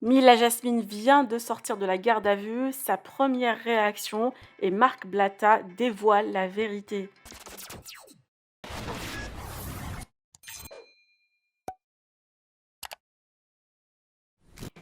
Mila Jasmine vient de sortir de la garde à vue, sa première réaction et Marc Blatta dévoile la vérité.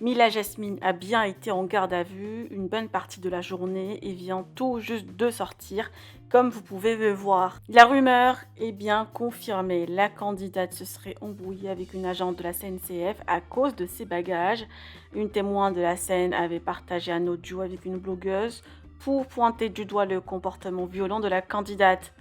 Mila Jasmine a bien été en garde à vue une bonne partie de la journée et vient tout juste de sortir, comme vous pouvez le voir. La rumeur est bien confirmée, la candidate se serait embrouillée avec une agente de la CNCF à cause de ses bagages. Une témoin de la scène avait partagé un audio avec une blogueuse pour pointer du doigt le comportement violent de la candidate.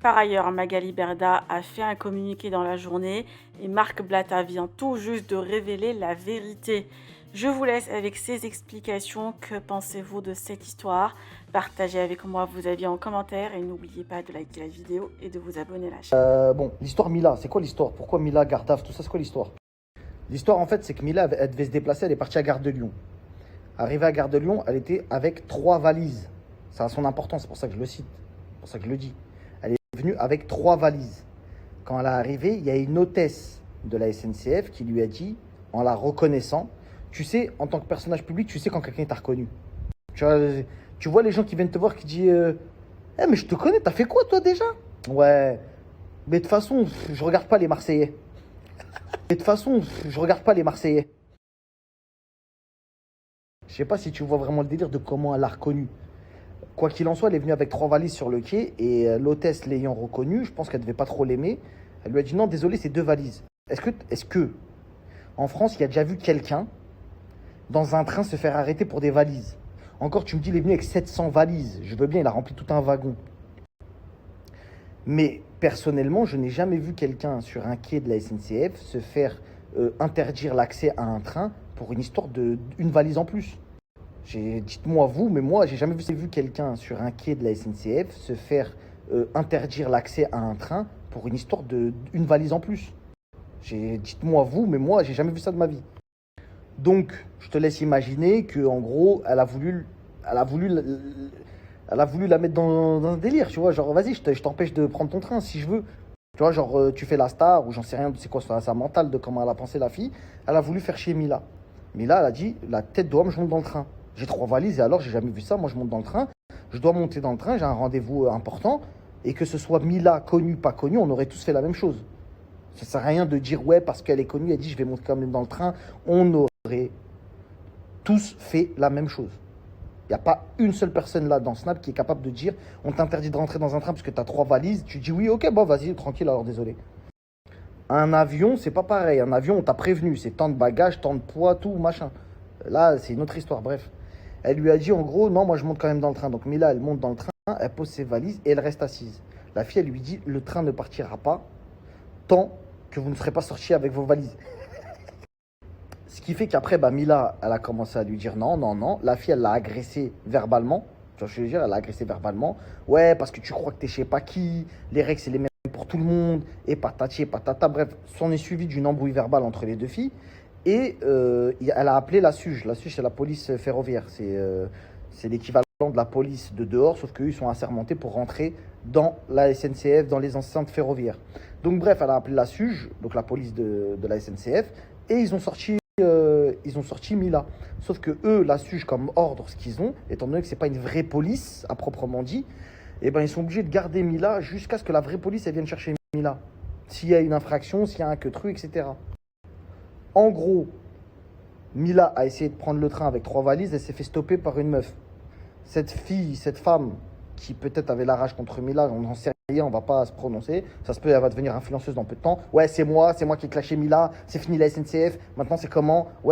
Par ailleurs, Magali Berda a fait un communiqué dans la journée et Marc Blatta vient tout juste de révéler la vérité. Je vous laisse avec ces explications. Que pensez-vous de cette histoire? Partagez avec moi vos avis en commentaire et n'oubliez pas de liker la vidéo et de vous abonner à la chaîne. Bon, l'histoire Mila, c'est quoi l'histoire? Pourquoi Mila, Gardave, tout ça, c'est quoi l'histoire? L'histoire, en fait, c'est que Mila, elle devait se déplacer, elle est partie à Gare de Lyon. Arrivée à Gare de Lyon, elle était avec 3 valises. Ça a son importance, c'est pour ça que je le cite, c'est pour ça que je le dis. Elle est venue avec 3 valises. Quand elle est arrivée, il y a une hôtesse de la SNCF qui lui a dit, en la reconnaissant, tu sais, en tant que personnage public, tu sais quand quelqu'un t'a reconnu. Tu vois, tu vois les gens qui viennent te voir qui disent Eh, mais je te connais, t'as fait quoi toi déjà? Ouais, mais de toute façon, je regarde pas les Marseillais. Et de toute façon, je regarde pas les Marseillais. Je sais pas si tu vois vraiment le délire de comment elle l'a reconnu. Quoi qu'il en soit, elle est venue avec 3 valises sur le quai et l'hôtesse l'ayant reconnue, je pense qu'elle devait pas trop l'aimer. Elle lui a dit non, désolé, c'est 2 valises. Est-ce que, en France, il y a déjà vu quelqu'un dans un train se faire arrêter pour des valises? Encore, tu me dis, il est venu avec 700 valises. Je veux bien, il a rempli tout un wagon. Mais personnellement, je n'ai jamais vu quelqu'un sur un quai de la SNCF se faire interdire l'accès à un train pour une histoire d'une valise en plus. Dites-moi vous, mais moi, j'ai jamais vu quelqu'un sur un quai de la SNCF se faire interdire l'accès à un train pour une histoire d'une valise en plus. Dites-moi vous, mais moi, j'ai jamais vu ça de ma vie. Donc, je te laisse imaginer que, en gros, elle a voulu elle a voulu la mettre dans un délire, tu vois. Genre, vas-y, je t'empêche de prendre ton train si je veux. Tu vois, genre, tu fais la star ou j'en sais rien, c'est quoi sa mentale de comment elle a pensé la fille. Elle a voulu faire chier Mila. Mila, elle a dit, la tête d'homme, je monte dans le train. J'ai 3 valises et alors, j'ai jamais vu ça. Moi, je monte dans le train. Je dois monter dans le train, j'ai un rendez-vous important. Et que ce soit Mila, connue, pas connue, on aurait tous fait la même chose. Ça sert à rien de dire, ouais, parce qu'elle est connue, elle dit, je vais monter quand même dans le train. On aurait tous fait la même chose. Il n'y a pas une seule personne là dans Snap qui est capable de dire on t'interdit de rentrer dans un train parce que tu as 3 valises. Tu dis oui, ok, bon, vas-y, tranquille, alors désolé. Un avion, c'est pas pareil. Un avion, on t'a prévenu, c'est tant de bagages, tant de poids, tout, machin. Là, c'est une autre histoire, bref. Elle lui a dit en gros, non, moi je monte quand même dans le train. Donc Mila, elle monte dans le train, elle pose ses valises et elle reste assise. La fille, elle lui dit le train ne partira pas tant que vous ne serez pas sortis avec vos valises. Ce qui fait qu'après, bah, Mila, elle a commencé à lui dire non, non, non. La fille, elle l'a agressé verbalement. Tu vois ce que je veux dire? Elle l'a agressé verbalement. Ouais, parce que tu crois que t'es chez pas qui. Les règles, c'est les mêmes pour tout le monde. Et patati et patata. Bref, s'en est suivi d'une embrouille verbale entre les deux filles. Et elle a appelé la SUGE. La SUGE, c'est la police ferroviaire. C'est l'équivalent de la police de dehors, sauf qu'eux, ils sont assermentés pour rentrer dans la SNCF, dans les enceintes ferroviaires. Donc, bref, elle a appelé la SUGE, donc la police de la SNCF. Et ils ont sorti Mila. Sauf que eux, la SUGE, comme ordre, ce qu'ils ont, étant donné que c'est pas une vraie police à proprement dit, eh ben, ils sont obligés de garder Mila jusqu'à ce que la vraie police elle vienne chercher Mila. S'il y a une infraction, s'il y a un queutru, etc. En gros, Mila a essayé de prendre le train avec 3 valises, elle s'est fait stopper par une meuf. Cette fille, cette femme, qui peut-être avait la rage contre Mila, on n'en sait rien, on va pas se prononcer. Ça se peut, elle va devenir influenceuse dans peu de temps. Ouais, c'est moi qui ai clashé Mila, c'est fini la SNCF, maintenant c'est comment? Ouais,